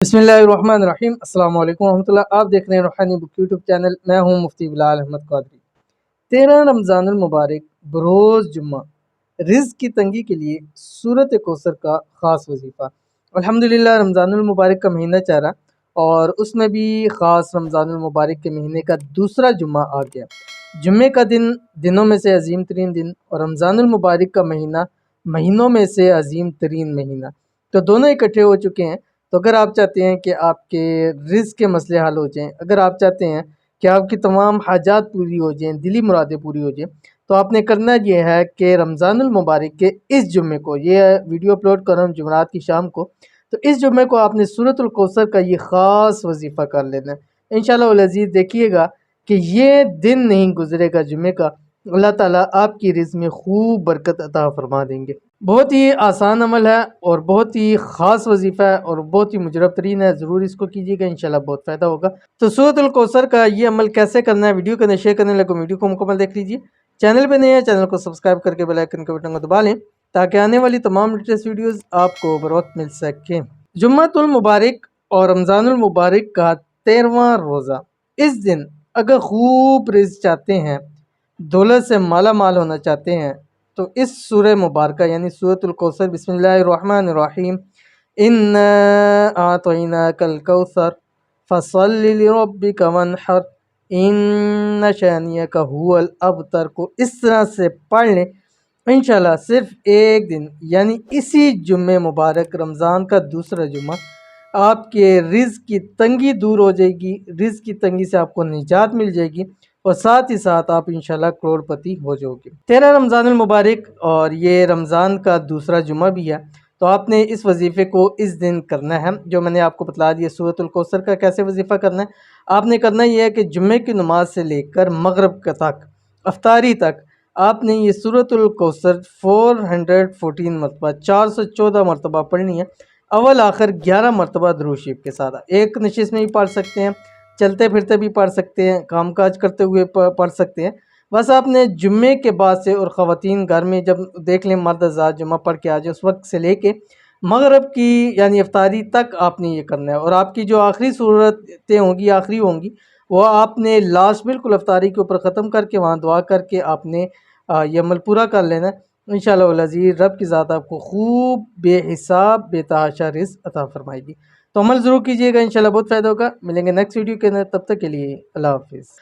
बिस्मिल्लाहिर्रहमानिर्रहीम। अस्सलाम वालेकुम रहमतुल्लाह। आप देख रहे हैं रूहानी बुक यूट्यूब चैनल। मैं हूं मुफ्ती बिलाल अहमद कादरी। 13 रमज़ानुल मुबारक बरोज़ जुम्मा रिज़्क़ की तंगी के लिए सूरत कौसर का ख़ास वजीफ़ा। अल्हम्दुलिल्लाह रमज़ानुल मुबारक का महीना चल रहा और उसमें भी ख़ास रमज़ानुल मुबारक के महीने का दूसरा जुम्मा आ गया। जुम्मे का दिन दिनों में से अजीम तरीन दिन और रमज़ानुल मुबारक का महीना महीनों में से अजीम तरीन महीना, तो दोनों इकट्ठे हो चुके हैं। तो अगर आप चाहते हैं कि आपके रिज़्क़ के मसले हल हो जाएँ, अगर आप चाहते हैं कि आपकी तमाम हाजात पूरी हो जाएँ, दिली मुरादें पूरी हो जाएँ, तो आपने करना ये है कि रमज़ानुल मुबारक के इस जुम्मे को, ये वीडियो अपलोड कर रहा हूँ जुमेरात की शाम को, तो इस जुम्मे को आपने सूरतुल कौसर का ये ख़ास वजीफ़ा कर लेना है। इंशाअल्लाह वल अज़ीज़ देखिएगा कि ये दिन नहीं गुजरेगा जुम्मे का, अल्लाह ताला आपकी रिज़्क़ में खूब बरकत अता फरमा देंगे। बहुत ही आसान अमल है और बहुत ही ख़ास वजीफ़ा है और बहुत ही मुजरब तरीन है। ज़रूर इसको कीजिएगा, इंशाल्लाह बहुत फ़ायदा होगा। तो सूरतुल कौसर का ये अमल कैसे करना है, वीडियो को शेयर करने लगे, वीडियो को मुकम्मल देख लीजिए। चैनल पे नए हैं, चैनल को सब्सक्राइब करके बेल आइकन के बटन को दबा लें ताकि आने वाली तमाम लेटेस्ट वीडियोज़ आपको बर वक्त मिल सकें। जुम्मतुल मुबारक और रमज़ानुल मुबारक का 13वां रोज़ा। इस दिन अगर खूब रिज़्क़ चाहते हैं, दौलत से माला माल होना चाहते हैं, तो इस सूरह मुबारका यानी सूरतुल कौसर, बिस्मिल्लाहिर्रहमानिर्रहीम, इन्ना आतैनाकल कौसर फसल्लि लिरब्बिका वन्हर इन्न शानियका हुवल अबतर को इस तरह से पढ़ लें। इंशाल्लाह सिर्फ एक दिन यानी इसी जुम्मे मुबारक रमज़ान का दूसरा जुम्मा आपके रिज़्क़ की तंगी दूर हो जाएगी, रिज़्क़ की तंगी से आपको निजात मिल जाएगी और साथ ही साथ आप इंशाल्लाह करोड़पति हो जाओगे। 13 रमज़ानुल मुबारक और ये रमज़ान का दूसरा जुम्मा भी है, तो आपने इस वजीफ़े को इस दिन करना है जो मैंने आपको बतला दिया। सूरतुल कौसर का कैसे वजीफ़ा करना है, आपने करना ये है कि जुम्मे की नमाज से लेकर मगरिब तक, अफ्तारी तक आपने ये सूरतुल कौसर 414 मरतबा 414 मरतबा पढ़नी है। अव्वल आखिर 11 मरतबा दुरूद शरीफ के साथ। एक नशिश में भी पढ़ सकते हैं, चलते फिरते भी पढ़ सकते हैं, काम काज करते हुए पढ़ सकते हैं। बस आपने जुम्मे के बाद से, और ख़वातीन घर में जब देख लें मर्द हज़रात जुम्मा पढ़ के आ जाए, उस वक्त से लेके मगरिब की यानी अफ्तारी तक आपने ये करना है। और आपकी जो आखिरी सूरतें होंगी, आखिरी होंगी, वो आपने लास्ट बिल्कुल अफ्तारी के ऊपर ख़त्म करके वहाँ दुआ करके आपने ये अमल पूरा कर लेना है। इंशाअल्लाह वल अज़ीज़ रब की ज़ात आपको खूब बेहिसाब बेतहाशा रिज़्क़ अता फरमाएगी। तो अमल ज़रूर कीजिएगा, इंशाअल्लाह बहुत फ़ायदा होगा। मिलेंगे नेक्स्ट वीडियो के अंदर, तब तक के लिए अल्लाह हाफ़िज़।